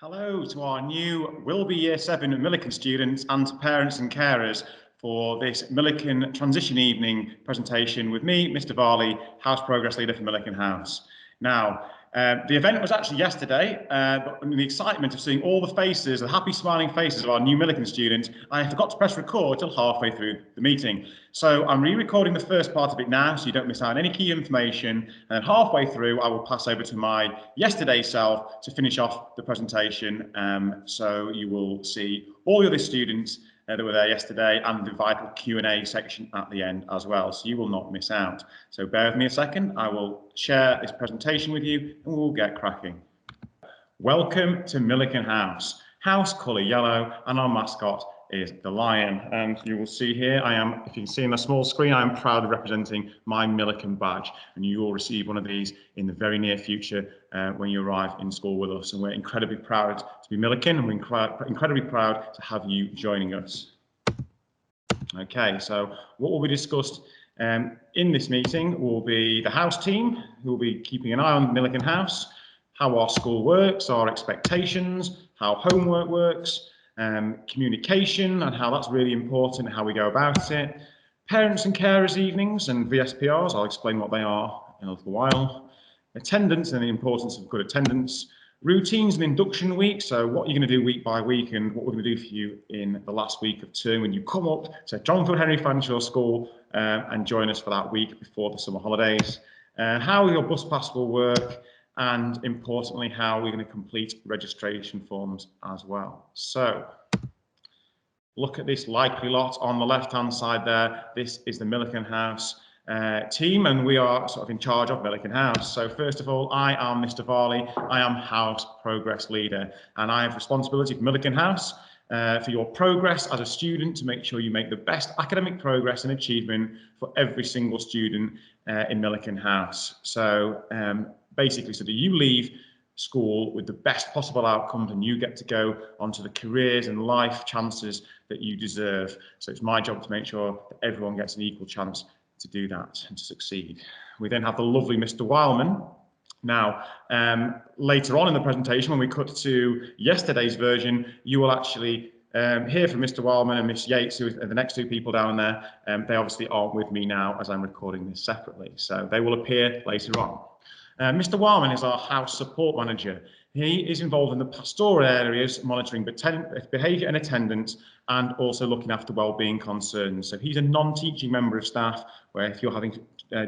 Hello to our new will-be Year 7 Millican students and to parents and carers for this Millican transition evening presentation with me, Mr. Varley, House Progress Leader for Millican House. Now, the event was actually yesterday, but in the excitement of seeing all the faces, the happy smiling faces of our new Millican students, I forgot to press record till halfway through the meeting. So I'm re-recording the first part of it now so you don't miss out on any key information, and then halfway through I will pass over to my yesterday self to finish off the presentation. So you will see all the other students that were there yesterday and the vital Q&A section at the end as well, so you will not miss out. So bear with me a second, I will share this presentation with you and we'll get cracking. Welcome to Millican House. House colour yellow and our mascot is the lion. And you will see here, if you can see on the small screen, I am proudly representing my Millican badge, and you will receive one of these in the very near future when you arrive in school with us. And we're incredibly proud to be Millican, and we're incredibly proud to have you joining us. Okay, so what will be discussed in this meeting will be the house team, who will be keeping an eye on Millican House, how our school works, our expectations, how homework works, communication and how that's really important, how we go about it, parents and carers evenings and VSPRs, I'll explain what they are in a little while, attendance and the importance of good attendance, routines and induction week, so what you're going to do week by week and what we're going to do for you in the last week of term when you come up to Jonathan Henry Fanshawe School and join us for that week before the summer holidays, how your bus pass will work, and importantly, how we're going to complete registration forms as well. So, look at this likely lot on the left-hand side there. This is the Millican House team, and we are sort of in charge of Millican House. So first of all, I am Mr. Varley. I am House Progress Leader, and I have responsibility for Millican House, for your progress as a student, to make sure you make the best academic progress and achievement for every single student in Millican House. So basically, so that you leave school with the best possible outcomes and you get to go onto the careers and life chances that you deserve. So it's my job to make sure that everyone gets an equal chance to do that and to succeed. We then have the lovely Mr. Wildman. Now, later on in the presentation, when we cut to yesterday's version, you will actually hear from Mr. Wildman and Miss Yates, who are the next two people down there. They obviously aren't with me now as I'm recording this separately, so they will appear later on. Mr. Wildman is our house support manager. He is involved in the pastoral areas, monitoring behaviour and attendance, and also looking after wellbeing concerns. So he's a non-teaching member of staff, where if you're having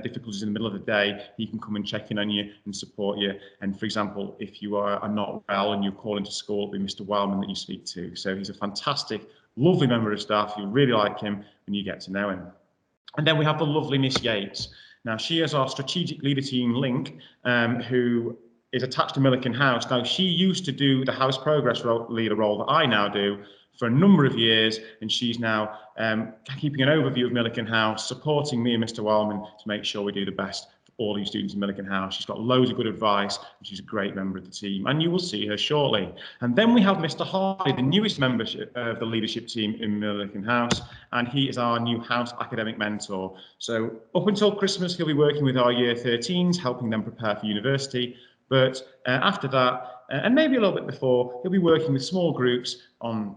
difficulties in the middle of the day, he can come and check in on you and support you. And for example, if you are not well and you call into school, it'll be Mr. Wildman that you speak to. So he's a fantastic, lovely member of staff. You really like him when you get to know him. And then we have the lovely Miss Yates. Now, she is our strategic leader team link, who is attached to Millican House. Now, she used to do the house progress leader role that I now do for a number of years, and she's now keeping an overview of Millican House, supporting me and Mr. Wildman to make sure we do the best for all these students in Millican House. She's got loads of good advice, and she's a great member of the team, and you will see her shortly. And then we have Mr. Hardy, the newest member of the leadership team in Millican House, and he is our new house academic mentor. So up until Christmas, he'll be working with our year 13s, helping them prepare for university. But after that, and maybe a little bit before, he'll be working with small groups on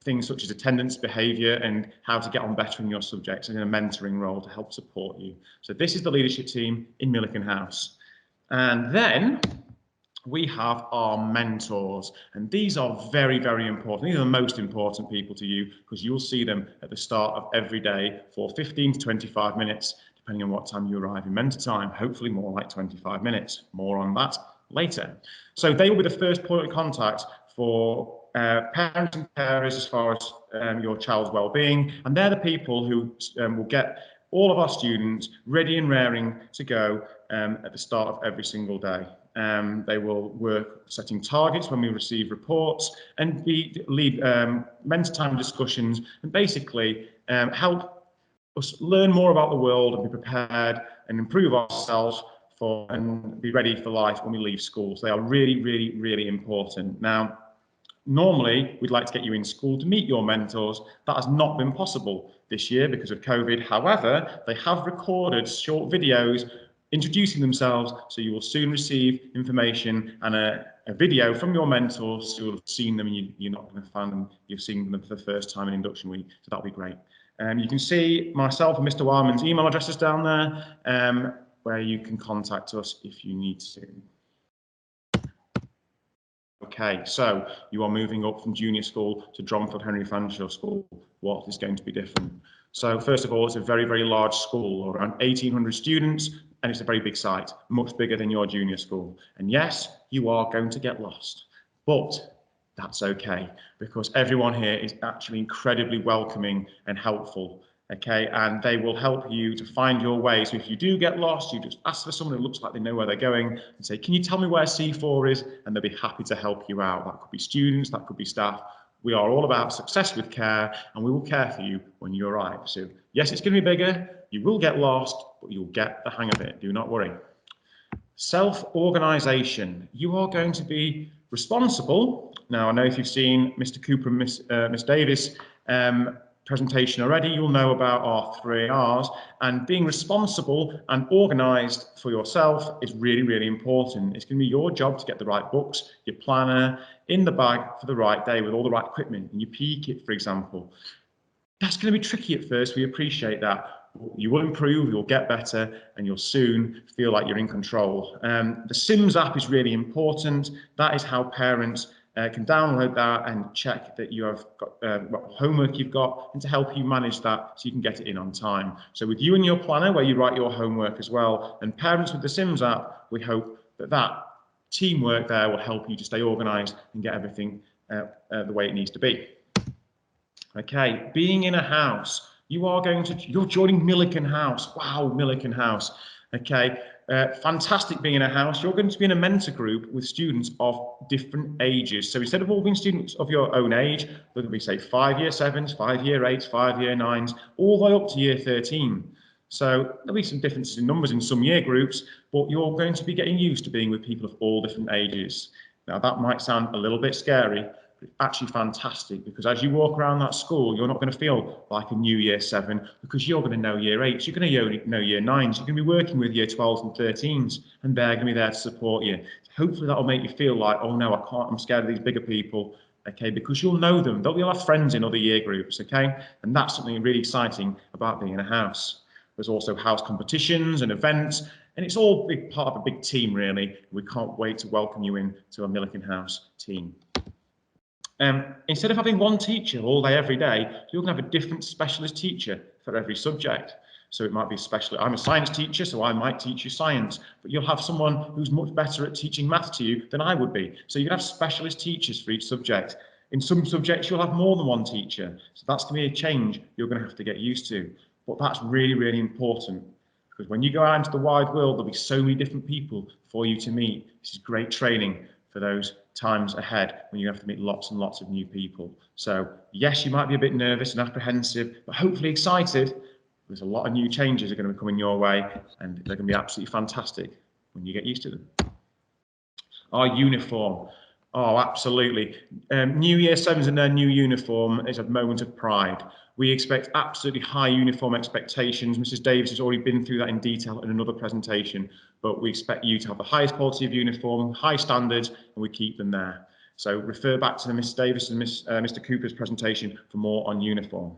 things such as attendance, behaviour, and how to get on better in your subjects, and in a mentoring role to help support you. So this is the leadership team in Millican House. And then we have our mentors, and these are very, very important. These are the most important people to you, because you'll see them at the start of every day for 15 to 25 minutes, depending on what time you arrive in mentor time, hopefully more like 25 minutes. More on that later. So they will be the first point of contact for parents and carers as far as your child's well-being, and they're the people who will get all of our students ready and raring to go at the start of every single day. They will work setting targets when we receive reports, and lead mentor time discussions, and basically help us learn more about the world and be prepared and improve ourselves and be ready for life when we leave school. So they are really, really, really important. Now, normally, we'd like to get you in school to meet your mentors. That has not been possible this year because of COVID. However, they have recorded short videos introducing themselves, so you will soon receive information and a video from your mentors who will have seen them, and you're not going to find them, you've seen them for the first time in induction week, so that'll be great. You can see myself and Mr. Wyman's email addresses down there, where you can contact us if you need to. Okay, so you are moving up from junior school to Dronfield Henry Fanshawe School. What is going to be different? So first of all, it's a very, very large school, around 1,800 students, and it's a very big site, much bigger than your junior school. And yes, you are going to get lost, but that's okay, because everyone here is actually incredibly welcoming and helpful. Okay, and they will help you to find your way. So if you do get lost, you just ask for someone who looks like they know where they're going and say, can you tell me where C4 is? And they'll be happy to help you out. That could be students, that could be staff. We are all about success with care, and we will care for you when you arrive. So yes, it's going to be bigger, you will get lost, but you'll get the hang of it, do not worry. Self-organisation. You are going to be responsible. Now, I know if you've seen Mr. Cooper and Miss Davis presentation already, you'll know about our 3 R's, and being responsible and organised for yourself is really, really important. It's going to be your job to get the right books, your planner in the bag for the right day with all the right equipment, and your PE kit, for example. That's going to be tricky at first, we appreciate that. You will improve, you'll get better, and you'll soon feel like you're in control. The Sims app is really important. That is how parents can download that and check that you have got what homework you've got, and to help you manage that so you can get it in on time. So with you and your planner, where you write your homework as well, and parents with the Sims app, we hope that that teamwork there will help you to stay organised and get everything the way it needs to be. Okay, being in a house. You're joining Millican House. Wow, Millican House. Okay, fantastic being in a house. You're going to be in a mentor group with students of different ages. So instead of all being students of your own age, they're going to be, say, 5-year 7s, 5-year 8s, 5-year 9s, all the way up to year 13. So there'll be some differences in numbers in some year groups, but you're going to be getting used to being with people of all different ages. Now, that might sound a little bit scary, but it's actually fantastic, because as you walk around that school, you're not going to feel like a new year 7, because you're going to know year 8s, you're going to know year 9s, you're going to be working with year 12s and 13s, and they're going to be there to support you. Hopefully that'll make you feel like, oh no, I can't, I'm scared of these bigger people, okay, because you'll know them. You'll have friends in other year groups, okay, and that's something really exciting about being in a house. There's also house competitions and events, and it's all big part of a big team, really. We can't wait to welcome you in to a Millican House team. Instead of having one teacher all day, every day, you're going to have a different specialist teacher for every subject. So it might be special. I'm a science teacher, so I might teach you science, but you'll have someone who's much better at teaching math to you than I would be. So you can have specialist teachers for each subject. In some subjects, you'll have more than one teacher. So that's going to be a change you're going to have to get used to. But that's really, really important, because when you go out into the wide world, there'll be so many different people for you to meet. This is great training for those times ahead when you have to meet lots and lots of new people. So yes, you might be a bit nervous and apprehensive, but hopefully excited. There's a lot of new changes that are going to be coming your way, and they're going to be absolutely fantastic when you get used to them. Our uniform. Oh, absolutely. New Year 7s in their new uniform is a moment of pride. We expect absolutely high uniform expectations. Mrs. Davis has already been through that in detail in another presentation, but we expect you to have the highest quality of uniform, high standards, and we keep them there. So refer back to Mrs. Davis and Mr. Cooper's presentation for more on uniform.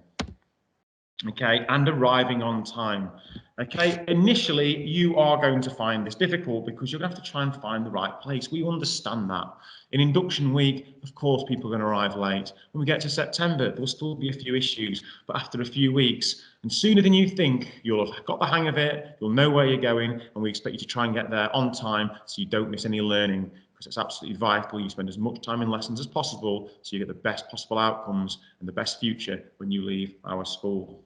Okay, and arriving on time. Okay, initially you are going to find this difficult because you're going to have to try and find the right place. We understand that. In induction week, of course, people are going to arrive late. When we get to September, there'll still be a few issues, but after a few weeks, and sooner than you think, you'll have got the hang of it, you'll know where you're going, and we expect you to try and get there on time so you don't miss any learning, because it's absolutely vital you spend as much time in lessons as possible so you get the best possible outcomes and the best future when you leave our school.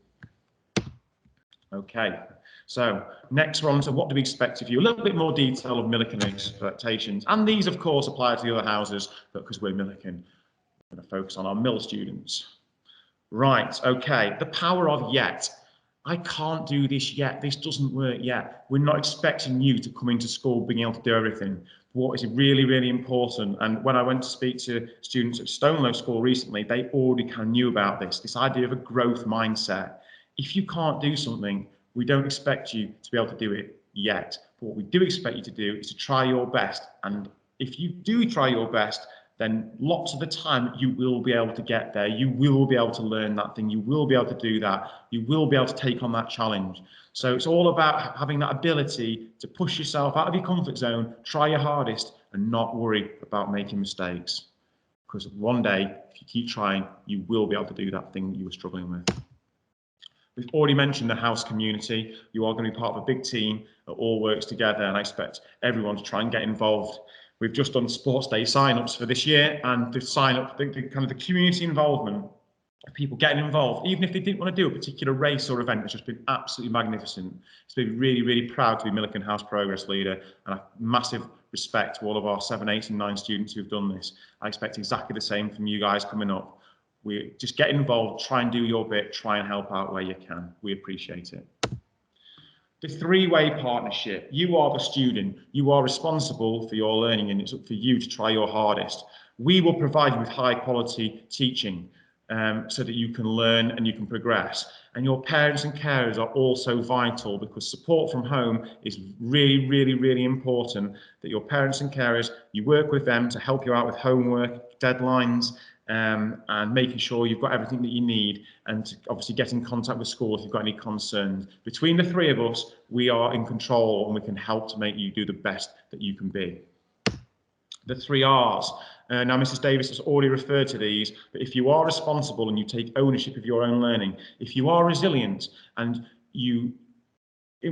Okay, so next we're on to what do we expect of you? A little bit more detail of Millican expectations. And these, of course, apply to the other houses, but because we're Millican, we're going to focus on our Mill students. Right, okay, the power of yet. I can't do this yet. This doesn't work yet. We're not expecting you to come into school being able to do everything. What is really, really important, and when I went to speak to students at Stonelow School recently, they already kind of knew about this idea of a growth mindset. If you can't do something, we don't expect you to be able to do it yet, But what we do expect you to do is to try your best. And if you do try your best, then lots of the time you will be able to get there. You will be able to learn that thing. You will be able to do that. You will be able to take on that challenge. So it's all about having that ability to push yourself out of your comfort zone, try your hardest, and not worry about making mistakes. Because one day, if you keep trying, you will be able to do that thing that you were struggling with. We've already mentioned the house community. You are going to be part of a big team that all works together, and I expect everyone to try and get involved. We've just done sports day sign-ups for this year, and the sign-up, the kind of the community involvement of people getting involved, even if they didn't want to do a particular race or event, has just been absolutely magnificent. It's been really, really proud to be Millican House Progress Leader, and a massive respect to all of our 7, 8 and 9 students who've done this. I expect exactly the same from you guys coming up. We just get involved, try and do your bit, try and help out where you can. We appreciate it. The three-way partnership. You are the student. You are responsible for your learning, and it's up for you to try your hardest. We will provide you with high-quality teaching so that you can learn and you can progress. And your parents and carers are also vital, because support from home is really, really, really important. That your parents and carers, you work with them to help you out with homework, deadlines, and making sure you've got everything that you need, and to obviously get in contact with school if you've got any concerns. Between the three of us, we are in control, and we can help to make you do the best that you can be. The 3 R's. Now, Mrs. Davis has already referred to these, but if you are responsible and you take ownership of your own learning, if you are resilient and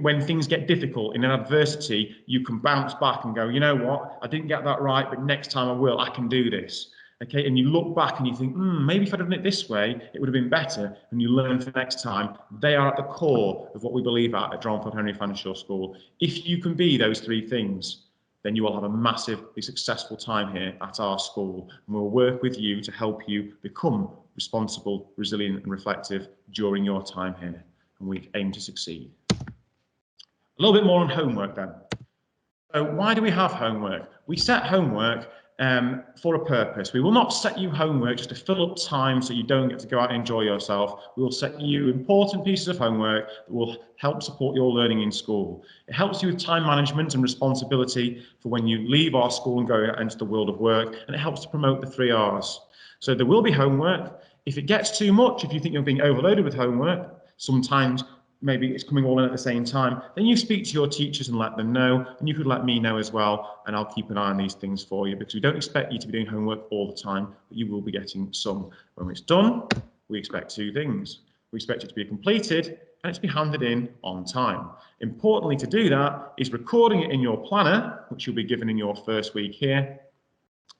when things get difficult in an adversity, you can bounce back and go, you know what, I didn't get that right, but next time I will, I can do this. Okay, and you look back and you think, maybe if I'd done it this way, it would have been better, and you learn for next time. They are at the core of what we believe at Dronfield Henry Fanshawe School. If you can be those 3 things, then you will have a massively successful time here at our school, and we'll work with you to help you become responsible, resilient and reflective during your time here, and we aim to succeed. A little bit more on homework then. So why do we have homework? We set homework for a purpose. We will not set you homework just to fill up time so you don't get to go out and enjoy yourself. We will set you important pieces of homework that will help support your learning in school. It helps you with time management and responsibility for when you leave our school and go out into the world of work, and it helps to promote the 3 R's. So there will be homework. If it gets too much, if you think you're being overloaded with homework, sometimes maybe it's coming all in at the same time, then you speak to your teachers and let them know, and you could let me know as well, and I'll keep an eye on these things for you, because we don't expect you to be doing homework all the time, but you will be getting some. When it's done, we expect 2 things. We expect it to be completed and it to be handed in on time. Importantly, to do that is recording it in your planner, which you'll be given in your first week here,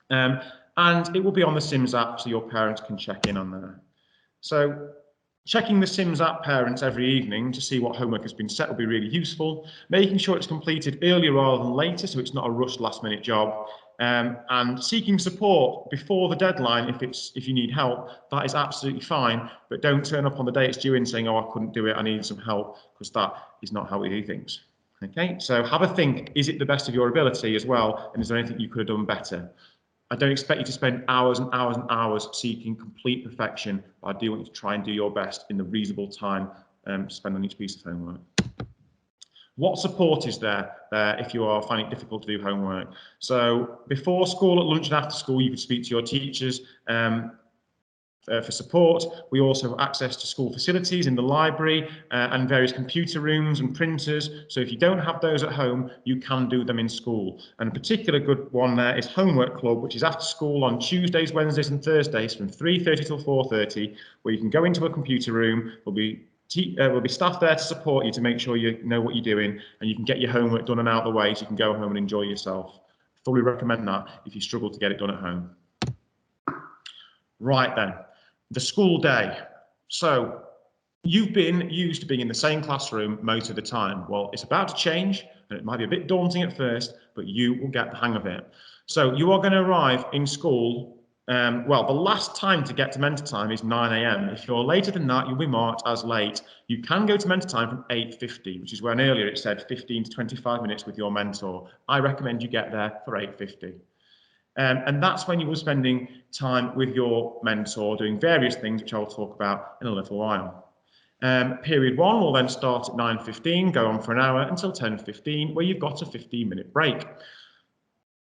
and it will be on the Sims app so your parents can check in on that. So checking the Sims app, parents, every evening to see what homework has been set will be really useful. Making sure it's completed earlier rather than later, so it's not a rushed last-minute job. And seeking support before the deadline if you need help, that is absolutely fine. But don't turn up on the day it's due in saying, oh, I couldn't do it, I need some help, because that is not how we do things. Okay, so have a think. Is it the best of your ability as well? And is there anything you could have done better? I don't expect you to spend hours and hours and hours seeking complete perfection, but I do want you to try and do your best in the reasonable time spent on each piece of homework. What support is there if you are finding it difficult to do homework? So before school, at lunch and after school, you could speak to your teachers for support. We also have access to school facilities in the library and various computer rooms and printers. So if you don't have those at home, you can do them in school. And a particular good one there is Homework Club, which is after school on Tuesdays, Wednesdays and Thursdays from 3:30 till 4:30, where you can go into a computer room. There'll be staff there to support you to make sure you know what you're doing, and you can get your homework done and out of the way so you can go home and enjoy yourself. Fully recommend that if you struggle to get it done at home. Right then. The school day. So you've been used to being in the same classroom most of the time. Well, it's about to change, and it might be a bit daunting at first, but you will get the hang of it. So you are going to arrive in school. Well, the last time to get to mentor time is 9 a.m. If you're later than that, you'll be marked as late. You can go to mentor time from 8:50, which is when earlier it said 15 to 25 minutes with your mentor. I recommend you get there for 8:50. And that's when you will be spending time with your mentor doing various things, which I'll talk about in a little while. Period 1 will then start at 9:15, go on for an hour until 10:15, where you've got a 15-minute break.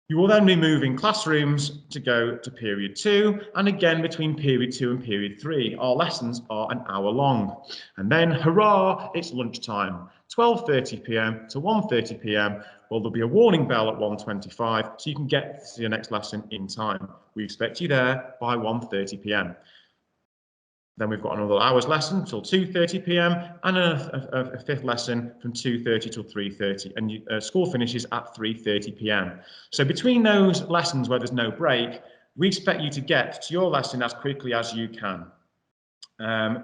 You will then be moving classrooms to go to period 2, and again between period 2 and period 3, our lessons are an hour long. And then, hurrah, it's lunchtime, 12:30 p.m. to 1:30 p.m. Well, there'll be a warning bell at 1:25, so you can get to your next lesson in time. We expect you there by 1:30 p.m. Then we've got another hour's lesson till 2:30 p.m. and a fifth lesson from 2:30 till 3:30, and school finishes at 3:30 p.m. So between those lessons where there's no break, we expect you to get to your lesson as quickly as you can.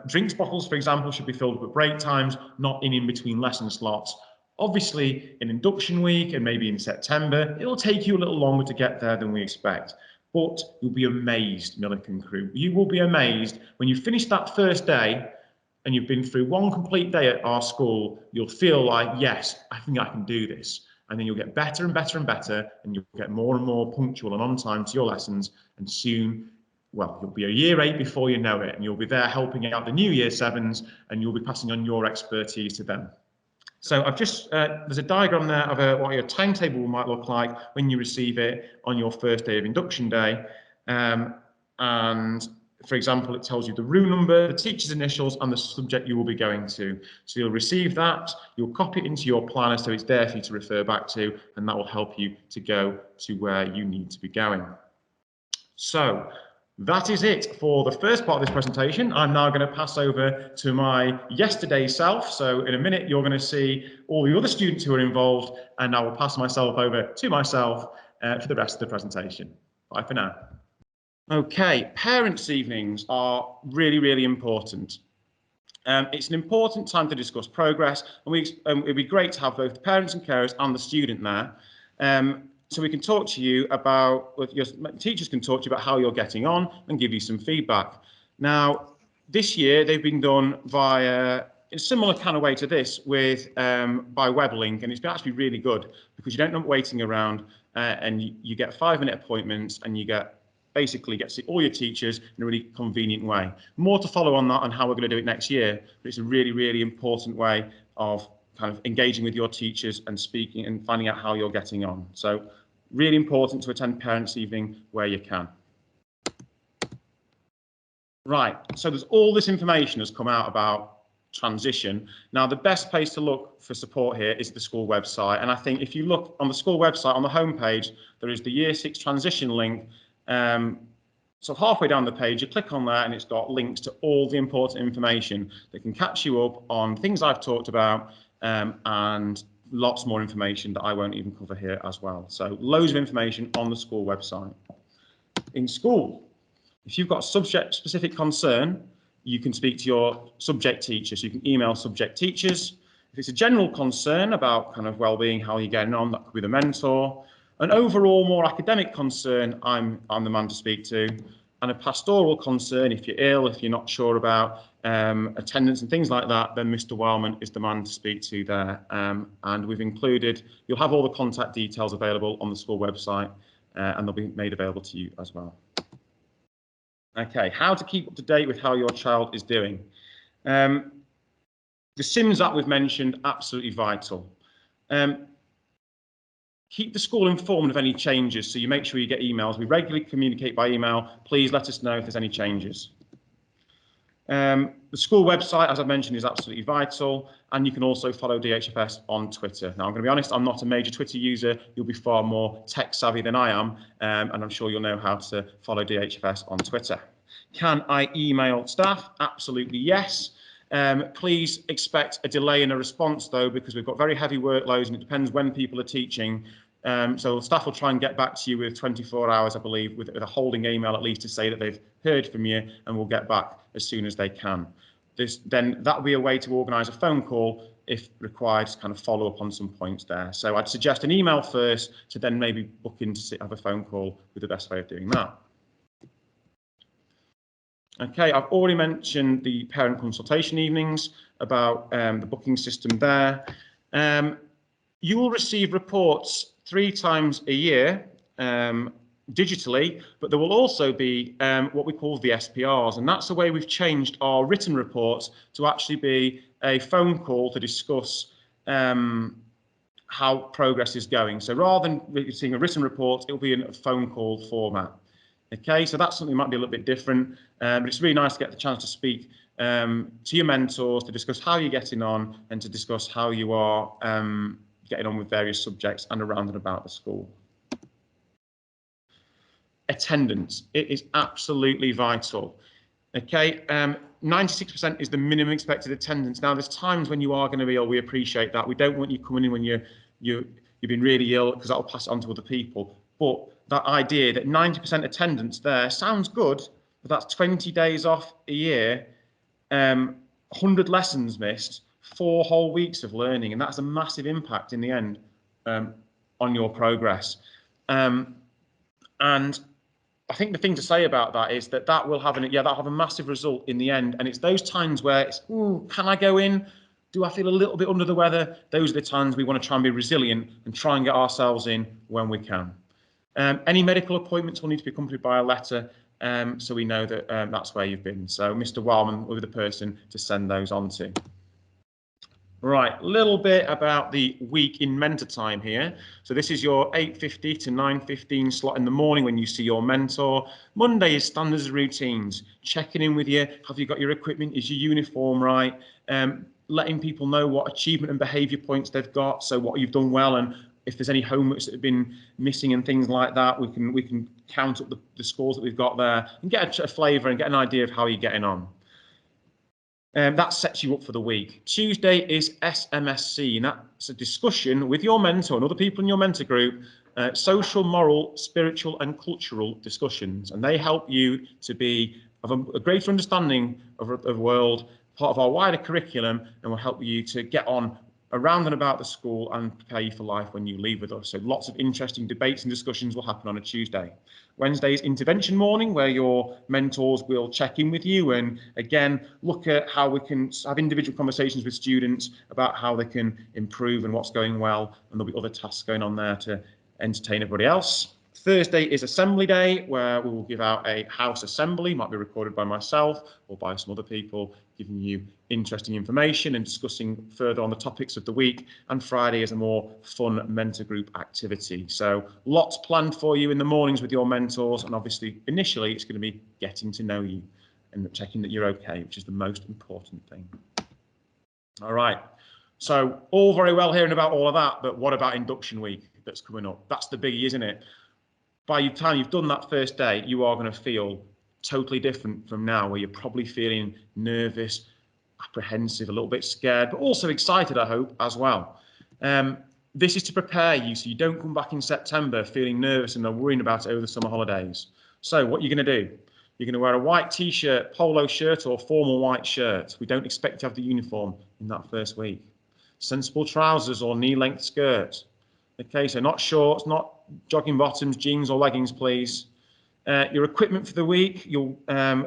Drinks bottles, for example, should be filled up at break times, not in between lesson slots. Obviously, in induction week and maybe in September, it'll take you a little longer to get there than we expect. But you'll be amazed, Millican crew. You will be amazed when you finish that first day and you've been through one complete day at our school. You'll feel like, yes, I think I can do this. And then you'll get better and better and better, and you'll get more and more punctual and on time to your lessons. And soon, well, you'll be a year 8 before you know it, and you'll be there helping out the new year 7s, and you'll be passing on your expertise to them. So I've just, there's a diagram there of what your timetable might look like when you receive it on your first day of induction day. And for example, it tells you the room number, the teacher's initials, and the subject you will be going to. So you'll receive that, you'll copy it into your planner so it's there for you to refer back to, and that will help you to go to where you need to be going. So that is it for the first part of this presentation. I'm now going to pass over to my yesterday self. So in a minute, you're going to see all the other students who are involved, and I will pass myself over to myself for the rest of the presentation. Bye for now. Okay, parents' evenings are really, really important. It's an important time to discuss progress, and it'd be great to have both the parents and carers and the student there. So we can talk to you about, your teachers can talk to you about how you're getting on and give you some feedback. Now, this year they've been done via a similar kind of way to this with by web link, and it's been actually really good because you don't end up waiting around, and you get 5-minute appointments, and you basically get to see all your teachers in a really convenient way. More to follow on that and how we're going to do it next year, but it's a really, really important way of kind of engaging with your teachers and speaking and finding out how you're getting on. So really important to attend parents' evening where you can. Right, so there's all this information has come out about transition. Now, the best place to look for support here is the school website. And I think if you look on the school website, on the homepage, there is the Year 6 transition link. So halfway down the page, you click on that and it's got links to all the important information that can catch you up on things I've talked about, and lots more information that I won't even cover here as well. So loads of information on the school website. In school, if you've got subject-specific concern, you can speak to your subject teacher. So you can email subject teachers. If it's a general concern about kind of well-being, how you're getting on, that could be the mentor. An overall more academic concern, I'm the man to speak to. And a pastoral concern, if you're ill, if you're not sure about attendance and things like that, then Mr. Wildman is the man to speak to there. And we've included, you'll have all the contact details available on the school website, and they'll be made available to you as well. Okay, how to keep up to date with how your child is doing. The Sims app we've mentioned, absolutely vital. Keep the school informed of any changes, so you make sure you get emails. We regularly communicate by email. Please let us know if there's any changes. The school website, as I mentioned, is absolutely vital, and you can also follow DHFS on Twitter. Now, I'm going to be honest, I'm not a major Twitter user. You'll be far more tech savvy than I am, and I'm sure you'll know how to follow DHFS on Twitter. Can I email staff? Absolutely yes. Please expect a delay in a response though, because we've got very heavy workloads and it depends when people are teaching. So staff will try and get back to you with 24 hours, I believe, with a holding email at least to say that they've heard from you and will get back as soon as they can. Then that will be a way to organise a phone call if required to kind of follow up on some points there. So I'd suggest an email first to then maybe book in to have a phone call with the best way of doing that. Okay, I've already mentioned the parent consultation evenings about the booking system there. You will receive reports 3 times a year digitally, but there will also be what we call the SPRs, and that's the way we've changed our written reports to actually be a phone call to discuss how progress is going. So rather than seeing a written report, it'll be in a phone call format. Okay, so that's something that might be a little bit different, but it's really nice to get the chance to speak to your mentors, to discuss how you're getting on and to discuss how you are getting on with various subjects and around and about the school. Attendance, it is absolutely vital. Okay, 96% is the minimum expected attendance. Now, there's times when you are going to be ill. We appreciate that. We don't want you coming in when you've been really ill, because that will pass it on to other people. But that idea that 90% attendance there sounds good, but that's 20 days off a year, 100 lessons missed, 4 whole weeks of learning, and that's a massive impact in the end on your progress. And I think the thing to say about that is that will have that'll have a massive result in the end. And it's those times where it's, can I go in? Do I feel a little bit under the weather? Those are the times we want to try and be resilient and try and get ourselves in when we can. Any medical appointments will need to be accompanied by a letter, so we know that that's where you've been. So Mr. Wildman will be the person to send those on to. Right, a little bit about the week in mentor time here. So this is your 8:50 to 9:15 slot in the morning when you see your mentor. Monday is standards and routines, checking in with you. Have you got your equipment? Is your uniform right? Letting people know what achievement and behaviour points they've got, so what you've done well, and if there's any homeworks that have been missing and things like that, we can count up the scores that we've got there and get a flavour and get an idea of how you're getting on. That sets you up for the week. Tuesday is SMSC, and that's a discussion with your mentor and other people in your mentor group, social, moral, spiritual and cultural discussions, and they help you to have a greater understanding of the world, part of our wider curriculum, and will help you to get on around and about the school and prepare you for life when you leave with us. So lots of interesting debates and discussions will happen on a Tuesday. Wednesday is intervention morning, where your mentors will check in with you and again look at how we can have individual conversations with students about how they can improve and what's going well, and there'll be other tasks going on there to entertain everybody else. Thursday is assembly day, where we will give out a house assembly, might be recorded by myself or by some other people, giving you interesting information and discussing further on the topics of the week. And Friday is a more fun mentor group activity. So lots planned for you in the mornings with your mentors, and obviously initially it's going to be getting to know you and checking that you're okay, which is the most important thing. All right, so all very well hearing about all of that, but what about induction week that's coming up? That's the biggie, isn't it? By the time you've done that first day, you are going to feel totally different from now, where you're probably feeling nervous, apprehensive, a little bit scared, but also excited, I hope, as well. This is to prepare you so you don't come back in September feeling nervous and worrying about it over the summer holidays. So what you're going to do, you're going to wear a white t-shirt, polo shirt or formal white shirt. We don't expect you to have the uniform in that first week. Sensible trousers or knee-length skirt. Okay, so not shorts, not jogging bottoms, jeans or leggings, please. Your equipment for the week, your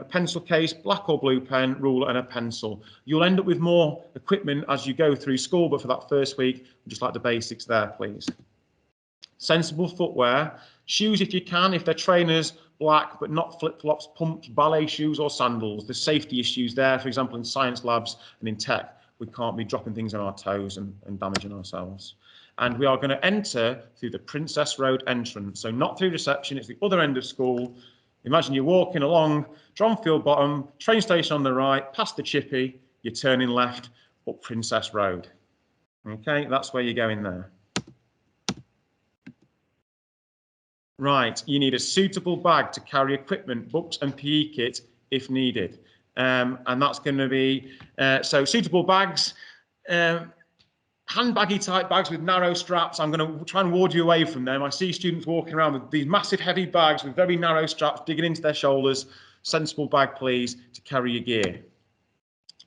pencil case, black or blue pen, ruler and a pencil. You'll end up with more equipment as you go through school, but for that first week, just like the basics there, please. Sensible footwear, shoes if you can, if they're trainers, black, but not flip-flops, pumps, ballet shoes or sandals. There's safety issues there, for example, in science labs and in tech. We can't be dropping things on our toes and damaging ourselves. And we are going to enter through the Princess Road entrance. So not through reception, it's the other end of school. Imagine you're walking along Dronfield Bottom, train station on the right, past the Chippy, you're turning left up Princess Road. Okay, that's where you're going there. Right, you need a suitable bag to carry equipment, books and PE kit if needed. And that's going to be, so suitable bags, handbaggy type bags with narrow straps. I'm going to try and ward you away from them. I see students walking around with these massive heavy bags with very narrow straps digging into their shoulders. Sensible bag, please, to carry your gear.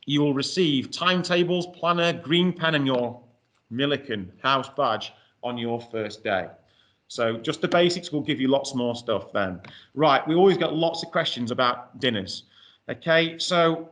You will receive timetables, planner, green pen and your Millican house badge on your first day. So just the basics, will give you lots more stuff then. Right, we always get lots of questions about dinners. Okay, so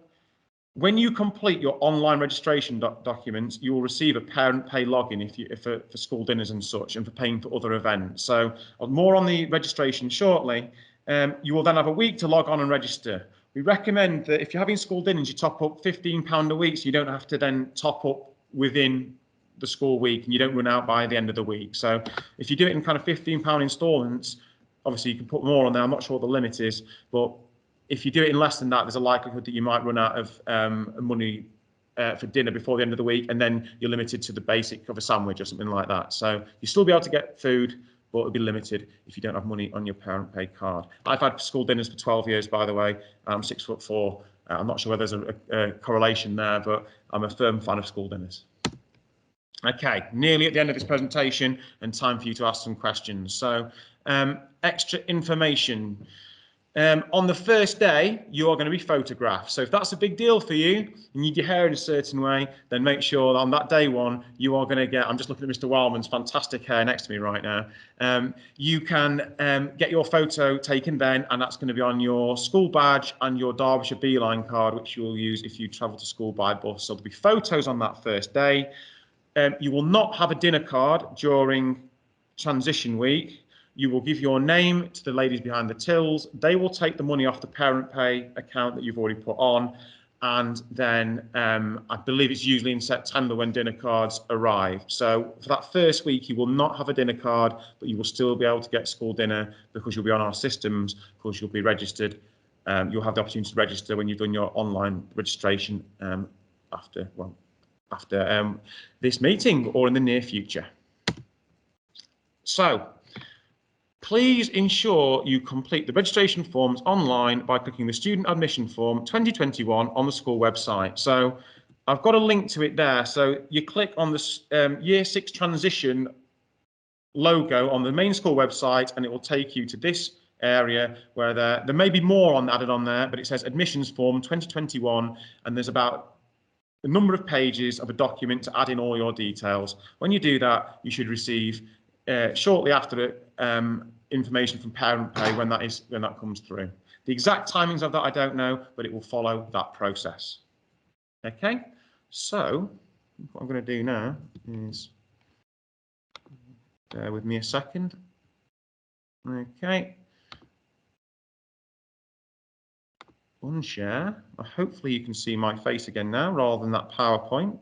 When you complete your online registration documents, you will receive a parent pay login if for school dinners and such, and for paying for other events. So more on the registration shortly. You will then have a week to log on and register. We recommend that if you're having school dinners, you top up £15 a week, so you don't have to then top up within the school week and you don't run out by the end of the week. So if you do it in kind of £15 installments, obviously you can put more on there. I'm not sure what the limit is, but if you do it in less than that, there's a likelihood that you might run out of money for dinner before the end of the week, and then you're limited to the basic of a sandwich or something like that. So you'll still be able to get food, but it'll be limited if you don't have money on your parent pay card. I've had school dinners for 12 years, by the way. I'm 6'4". I'm not sure whether there's a correlation there, but I'm a firm fan of school dinners. Okay, nearly at the end of this presentation and time for you to ask some questions. So extra information. On the first day, you are going to be photographed. So if that's a big deal for you, you need your hair in a certain way, then make sure that on that day one, you are going to get, I'm just looking at Mr. Wildman's fantastic hair next to me right now. You can get your photo taken then, and that's going to be on your school badge and your Derbyshire Beeline card, which you will use if you travel to school by bus. So there'll be photos on that first day. You will not have a dinner card during transition week. You will give your name to the ladies behind the tills. They will take the money off the parent pay account that you've already put on. And then I believe it's usually in September when dinner cards arrive. So for that first week, you will not have a dinner card, but you will still be able to get school dinner because you'll be on our systems, because you'll be registered. You'll have the opportunity to register when you've done your online registration after this meeting or in the near future. So, please ensure you complete the registration forms online by clicking the Student Admission Form 2021 on the school website. So I've got a link to it there. So you click on the Year 6 Transition logo on the main school website and it will take you to this area where there may be more added on there, but it says Admissions Form 2021 and there's about a number of pages of a document to add in all your details. When you do that, you should receive shortly after it information from parent pay when that comes through. The exact timings of that I don't know, but it will follow that process. Okay, so what I'm going to do now is bear with me a second. Okay, unshare. Hopefully you can see my face again now rather than that PowerPoint.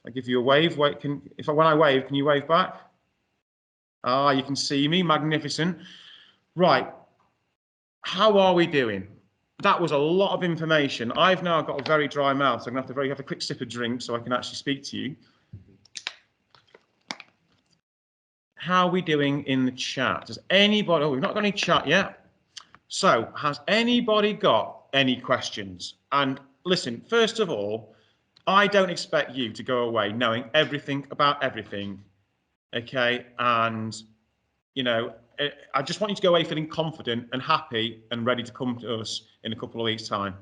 I give you a wave. When I wave, can you wave back? Ah, you can see me, magnificent. Right, how are we doing? That was a lot of information. I've now got a very dry mouth, so I'm going to have a quick sip of drink so I can actually speak to you. How are we doing in the chat? Does anybody, we've not got any chat yet. So, has anybody got any questions? And listen, first of all, I don't expect you to go away knowing everything about everything. Okay, and you know, I just want you to go away feeling confident and happy and ready to come to us in a couple of weeks' time.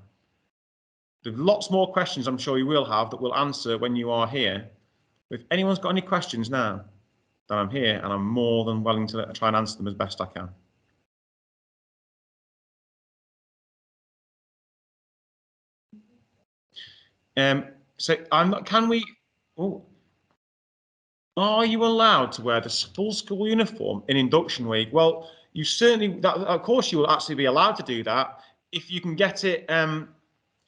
There's lots more questions I'm sure you will have that we'll answer when you are here. If anyone's got any questions now, then I'm here and I'm more than willing to try and answer them as best I can. So I'm not. Can we? Oh. Are you allowed to wear the full school uniform in induction week? Well, you certainly, of course, you will actually be allowed to do that if you can get it.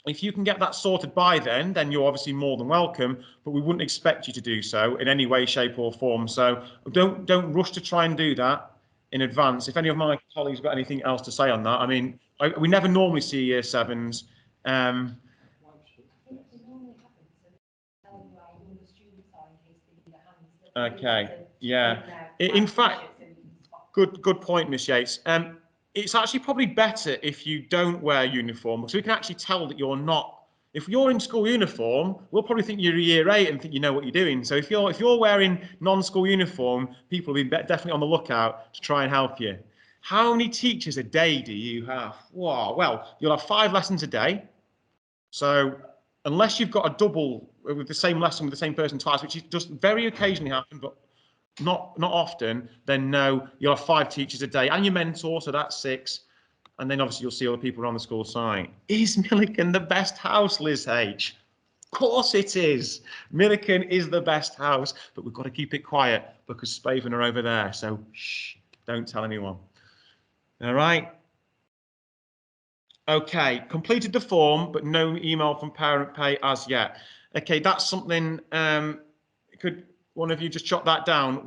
If you can get that sorted by then you're obviously more than welcome. But we wouldn't expect you to do so in any way, shape, or form. So don't rush to try and do that in advance. If any of my colleagues got anything else to say on that, I mean, we never normally see year sevens. Okay, yeah. In fact, good point, Miss Yates. It's actually probably better if you don't wear uniform, because we can actually tell that you're not. If you're in school uniform, we'll probably think you're year 8 and think you know what you're doing. So if you're wearing non-school uniform, people will be definitely on the lookout to try and help you. How many teachers a day do you have? Wow, well, you'll have 5 lessons a day. So unless you've got a double with the same lesson with the same person twice, which does very occasionally happen, but not often, then no, you'll have 5 teachers a day and your mentor, so that's 6. And then obviously you'll see other people around the school site. Is Millican the best house, Liz H? Of course it is. Millican is the best house, but we've got to keep it quiet because Spaven are over there. So shh, don't tell anyone. All right. Okay, completed the form, but no email from parent pay as yet. Okay, that's something, could one of you just jot that down?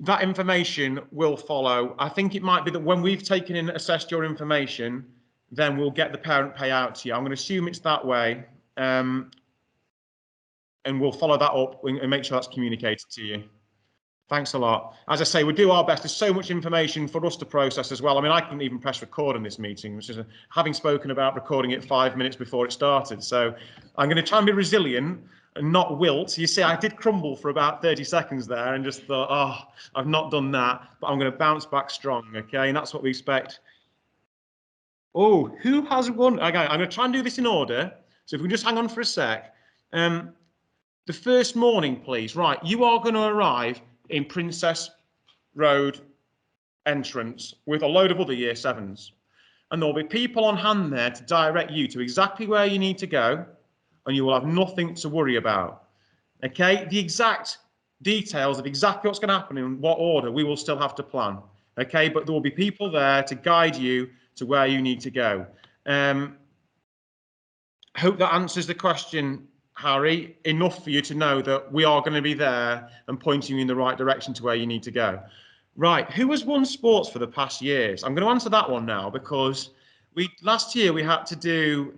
That information will follow. I think it might be that when we've taken in, assessed your information, then we'll get the parent pay out to you. I'm going to assume it's that way. And we'll follow that up and make sure that's communicated to you. Thanks a lot. As I say, we do our best. There's so much information for us to process as well. I mean, I couldn't even press record on this meeting, which is having spoken about recording it 5 minutes before it started. So I'm going to try and be resilient and not wilt. You see, I did crumble for about 30 seconds there and just thought, oh, I've not done that, but I'm going to bounce back strong, okay? And that's what we expect. Oh, who has won? Okay, I'm going to try and do this in order. So if we can just hang on for a sec. The first morning, please. Right, you are going to arrive in Princess Road entrance with a load of other year sevens. And there'll be people on hand there to direct you to exactly where you need to go, and you will have nothing to worry about. Okay, the exact details of exactly what's going to happen in what order we will still have to plan. Okay, but there will be people there to guide you to where you need to go. Hope that answers the question, Harry, enough for you to know that we are going to be there and pointing you in the right direction to where you need to go. Right, who has won sports for the past years? I'm going to answer that one now because last year we had to do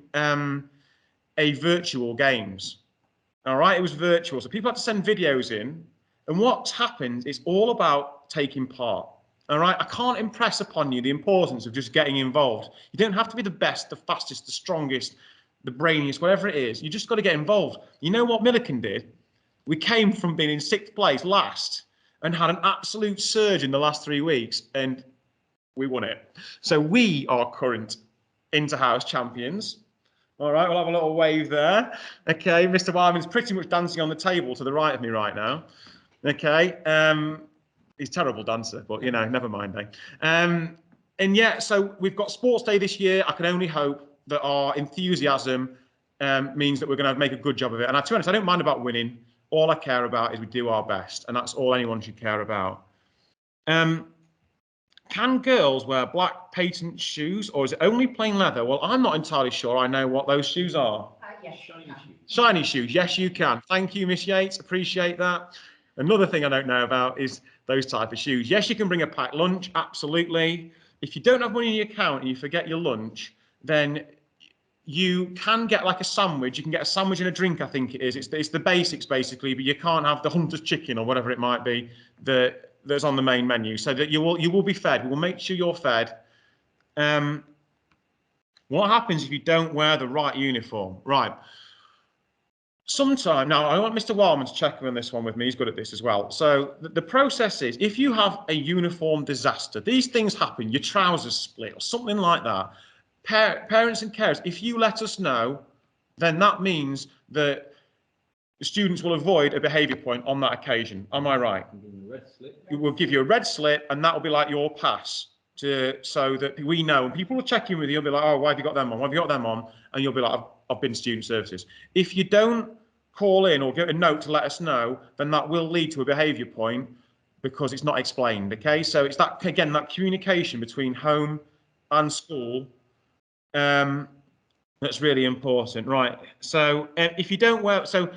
a virtual games. All right, it was virtual, so people had to send videos in, and what's happened is all about taking part. All right, I can't impress upon you the importance of just getting involved. You don't have to be the best, the fastest, the strongest, the brainiest, whatever it is. You just got to get involved. You know what Millican did? We came from being in 6th place last and had an absolute surge in the last 3 weeks, and we won it. So we are current inter-house champions. All right, we'll have a little wave there. Okay, Mr. Wyman's pretty much dancing on the table to the right of me right now. Okay, he's a terrible dancer, but you know, never mind, eh? And yeah, so we've got sports day this year. I can only hope that our enthusiasm means that we're going to make a good job of it. And to be honest, I don't mind about winning. All I care about is we do our best, and that's all anyone should care about. Can girls wear black patent shoes, or is it only plain leather? Well, I'm not entirely sure I know what those shoes are. Yes, shiny shoes. Shiny shoes, yes, you can. Thank you, Miss Yates, appreciate that. Another thing I don't know about is those type of shoes. Yes, you can bring a packed lunch, absolutely. If you don't have money in your account and you forget your lunch, then you can get like a sandwich. You can get a sandwich and a drink, I think it is. It's the basics, basically, but you can't have the hunter's chicken or whatever it might be that's on the main menu. So that you will be fed. We will make sure you're fed. What happens if you don't wear the right uniform? Right. Sometime, now I want Mr. Wildman to check on this one with me. He's good at this as well. So the process is, if you have a uniform disaster, these things happen, your trousers split or something like that, parents and carers, if you let us know, then that means that the students will avoid a behaviour point on that occasion. Am I right? We'll give you a red slip, and that will be like your pass so that we know. And people will check in with you. You'll be like, oh, why have you got them on? Why have you got them on? And you'll be like, I've been student services. If you don't call in or get a note to let us know, then that will lead to a behaviour point because it's not explained. Okay, so it's that, again, that communication between home and school that's really important. Right, so if you don't wear, so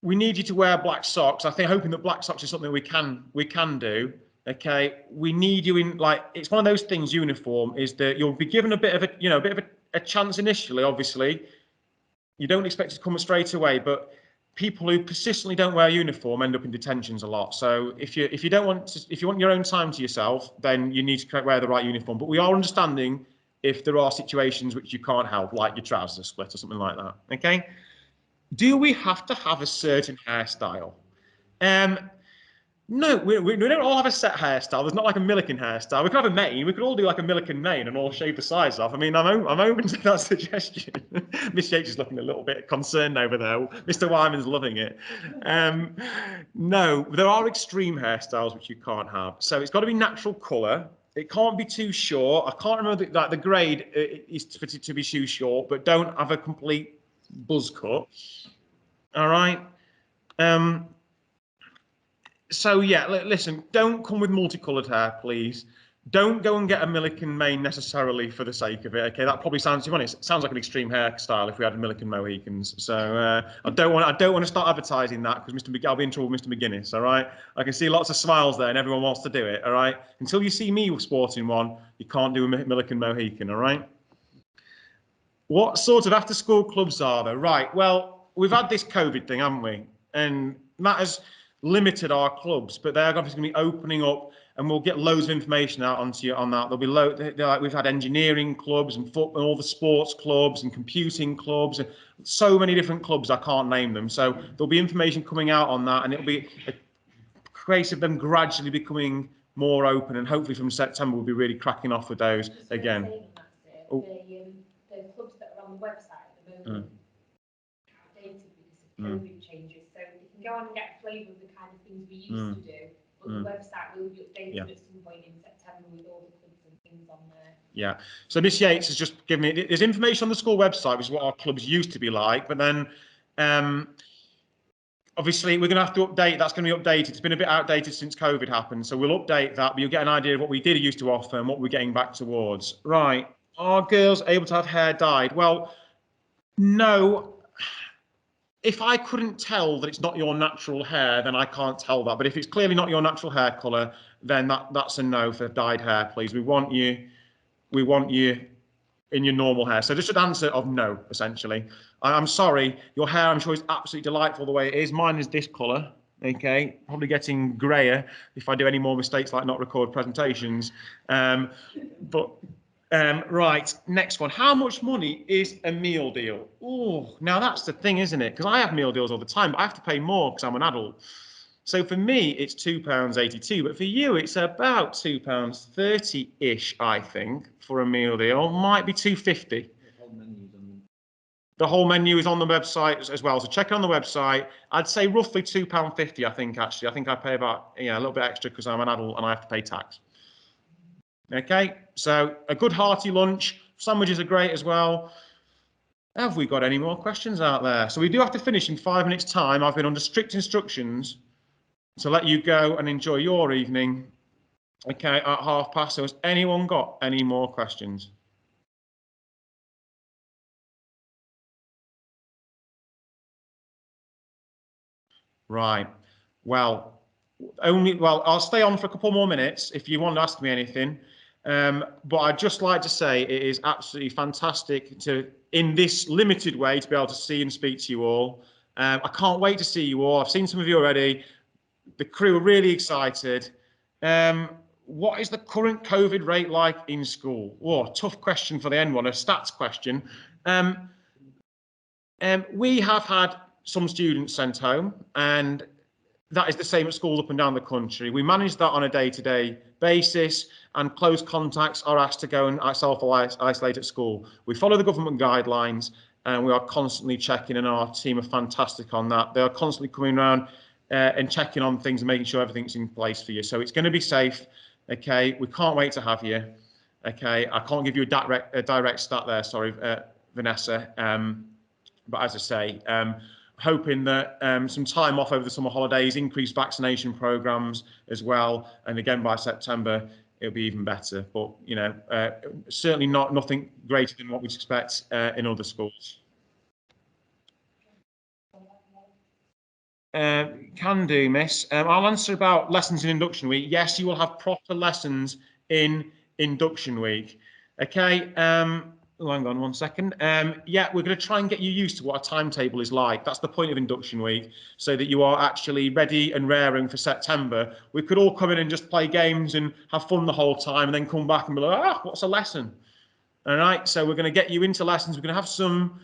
we need you to wear black socks. I think hoping that black socks is something we can do. Okay, we need you in, like, it's one of those things, uniform, is that you'll be given a bit of a chance initially, obviously. You don't expect it to come straight away, but people who persistently don't wear uniform end up in detentions a lot. So if you want your own time to yourself, then you need to wear the right uniform. But we are understanding if there are situations which you can't help, like your trousers are split or something like that. Okay. Do we have to have a certain hairstyle? No, we don't all have a set hairstyle. There's not like a Millican hairstyle. We could have a mane. We could all do like a Millican mane and all shave the sides off. I mean, I'm open to that suggestion. Miss Yates is looking a little bit concerned over there. Mr. Wyman's loving it. No, there are extreme hairstyles which you can't have. So it's got to be natural colour. It can't be too short. I can't remember that the grade is to be too short, but don't have a complete buzz cut. All right. So yeah, listen, don't come with multicolored hair, please. Don't go and get a Millican mane necessarily for the sake of it. Okay, that probably sounds, to be honest, sounds like an extreme hairstyle if we had Millican Mohicans. So I don't want to start advertising that because I'll be in trouble with Mr. McGuinness. All right, I can see lots of smiles there, and everyone wants to do it. All right, until you see me sporting one, you can't do a Millican Mohican. All right. What sort of after-school clubs are there? Right. Well, we've had this COVID thing, haven't we? And that has limited our clubs, but they're obviously going to be opening up, and we'll get loads of information out onto you on that. There'll be we've had engineering clubs and football, all the sports clubs and computing clubs, and so many different clubs I can't name them. So there'll be information coming out on that, and it'll be a case of them gradually becoming more open, and hopefully from September we'll be really cracking off with those again. The clubs that are on the website at the moment are outdated because of COVID changes. So you can go on and get a flavour of the kind of things we used to do, but the website will be updated at some point in September with all the clubs and things on there. Yeah. So Miss Yates has just given me, there's information on the school website, which is what our clubs used to be like, but then obviously we're going to have to update, that's going to be updated. It's been a bit outdated since COVID happened, so we'll update that, but you'll get an idea of what we did used to offer and what we're getting back towards. Right. Are girls able to have hair dyed? Well, no. If I couldn't tell that it's not your natural hair, then I can't tell that. But if it's clearly not your natural hair colour, then that's a no for dyed hair, please. We want you in your normal hair. So just an answer of no, essentially. I'm sorry, your hair I'm sure is absolutely delightful the way it is. Mine is this colour, okay? Probably getting greyer if I do any more mistakes like not record presentations. Right, next one. How much money is a meal deal? Oh, now that's the thing, isn't it? Because I have meal deals all the time, but I have to pay more because I'm an adult. So for me, it's £2.82, but for you, it's about £2.30-ish, I think, for a meal deal. Might be £2.50. The whole menu is on the website as well. So check it on the website. I'd say roughly £2.50, I think, actually. I think I pay about, a little bit extra because I'm an adult and I have to pay tax. Okay, so a good hearty lunch. Sandwiches are great as well. Have we got any more questions out there? So we do have to finish in 5 minutes' time. I've been under strict instructions to let you go and enjoy your evening. Okay, at past. So has anyone got any more questions? Right. Well, I'll stay on for a couple more minutes if you want to ask me anything. But I'd just like to say it is absolutely fantastic in this limited way, to be able to see and speak to you all. I can't wait to see you all. I've seen some of you already. The crew are really excited. What is the current COVID rate like in school? Oh, tough question for the end one, a stats question. We have had some students sent home, and that is the same at schools up and down the country. We manage that on a day-to-day basis, and close contacts are asked to go and self-isolate at school. We follow the government guidelines, and we are constantly checking, and our team are fantastic on that. They are constantly coming around and checking on things and making sure everything's in place for you. So it's going to be safe. Okay, we can't wait to have you. Okay, I can't give you a direct stat there, sorry, Vanessa. But as I say, hoping that some time off over the summer holidays, increased vaccination programs as well, and again by September it'll be even better. But certainly nothing greater than what we'd expect in other schools. Can do, miss. I'll answer about lessons in induction week. Yes, you will have proper lessons in induction week. Okay. Oh, hang on 1 second. Yeah, we're going to try and get you used to what a timetable is like. That's the point of induction week, so that you are actually ready and raring for September. We could all come in and just play games and have fun the whole time, and then come back and be like, what's a lesson? All right. So we're going to get you into lessons. We're going to have some.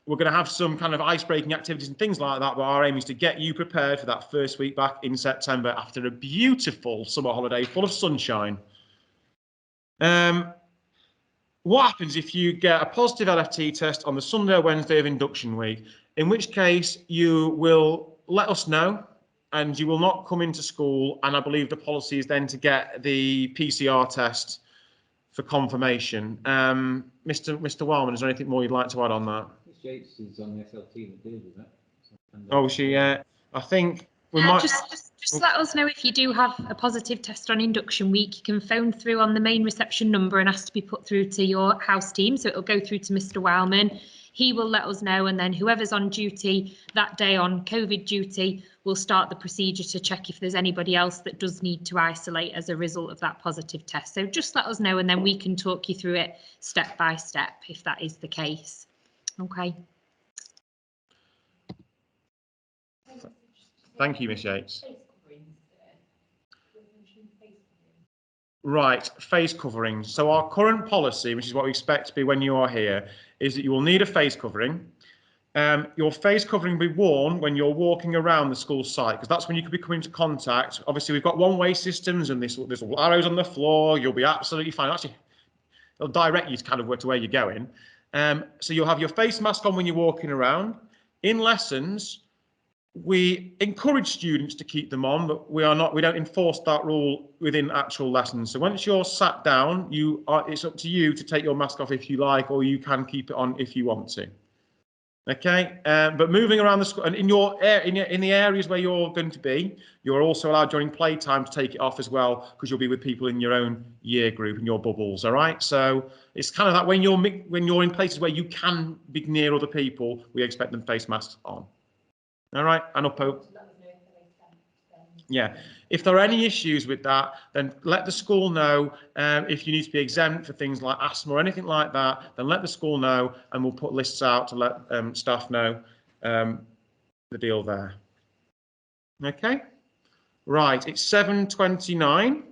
We're going to have some kind of ice-breaking activities and things like that, but our aim is to get you prepared for that first week back in September after a beautiful summer holiday full of sunshine. What happens if you get a positive LFT test on the Sunday or Wednesday of induction week? In which case you will let us know, and you will not come into school. And I believe the policy is then to get the PCR test for confirmation. Mr. Wildman, is there anything more you'd like to add on that? Miss Yates is on the SLT that deals with that. Oh, she. I think we Yeah, might. just let us know if you do have a positive test on induction week. You can phone through on the main reception number and ask to be put through to your house team. So it'll go through to Mr. Wildman. He will let us know, and then whoever's on duty that day on COVID duty will start the procedure to check if there's anybody else that does need to isolate as a result of that positive test. So just let us know, and then we can talk you through it step by step if that is the case. Okay. Thank you, Miss Yates. Right, face coverings. So our current policy, which is what we expect to be when you are here, is that you will need a face covering. Your face covering will be worn when you're walking around the school site, because that's when you could be coming into contact. Obviously, we've got one-way systems, and there's arrows on the floor. You'll be absolutely fine. Actually, they'll direct you to kind of where you're going. So you'll have your face mask on when you're walking around. In lessons, we encourage students to keep them on, but we don't enforce that rule within actual lessons. So once you're sat down, it's up to you to take your mask off if you like, or you can keep it on if you want to. Okay, but moving around the school and in the areas where you're going to be, you're also allowed during playtime to take it off as well, because you'll be with people in your own year group and your bubbles. All right, so it's kind of that when you're in places where you can be near other people, we expect them face masks on. All right, and yeah, if there are any issues with that, then let the school know. If you need to be exempt for things like asthma or anything like that, then let the school know, and we'll put lists out to let staff know the deal there. Okay, right, it's 7:29. If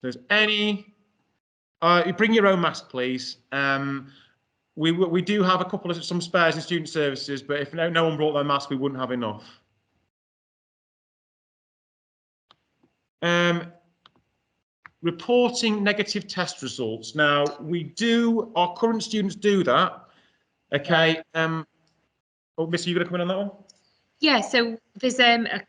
there's any, you bring your own mask, please. We do have some spares in student services, but if no one brought their mask, we wouldn't have enough. Reporting negative test results. Now, our current students do that. Okay. Oh, Miss, are you going to come in on that one? Yeah, so there's a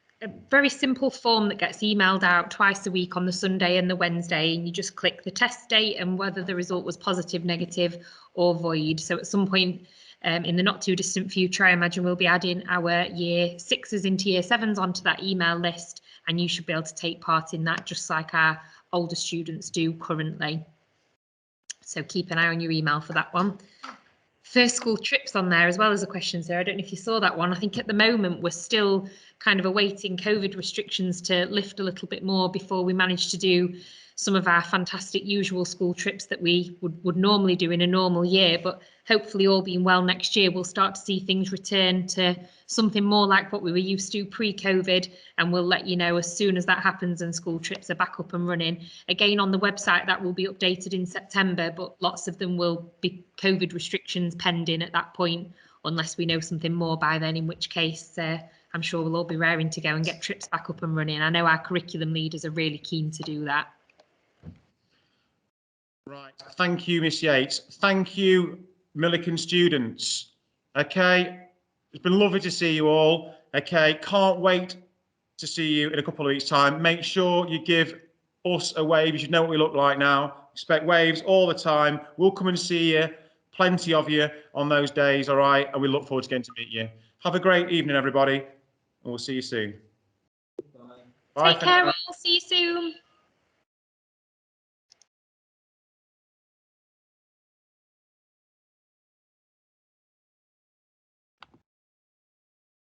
very simple form that gets emailed out twice a week on the Sunday and the Wednesday, and you just click the test date and whether the result was positive, negative, or void. So at some point in the not too distant future, I imagine we'll be adding our year 6s into year 7s onto that email list, and you should be able to take part in that just like our older students do currently. So keep an eye on your email for that one. First school trips on there as well as a question, Sarah. I don't know if you saw that one. I think at the moment we're still kind of awaiting COVID restrictions to lift a little bit more before we manage to do some of our fantastic usual school trips that we would normally do in a normal year. But hopefully, all being well, next year we'll start to see things return to something more like what we were used to pre-COVID, and we'll let you know as soon as that happens and school trips are back up and running. Again, on the website, that will be updated in September, but lots of them will be COVID restrictions pending at that point, unless we know something more by then, in which case I'm sure we'll all be raring to go and get trips back up and running. I know our curriculum leaders are really keen to do that. Right, thank you, Miss Yates. Thank you, Millican students. Okay, it's been lovely to see you all. Okay, can't wait to see you in a couple of weeks' time. Make sure you give us a wave. You should know what we look like now. Expect waves all the time. We'll come and see you, plenty of you on those days, all right? And we look forward to getting to meet you. Have a great evening, everybody, and we'll see you soon. Bye. Bye. Take care, we'll see you soon.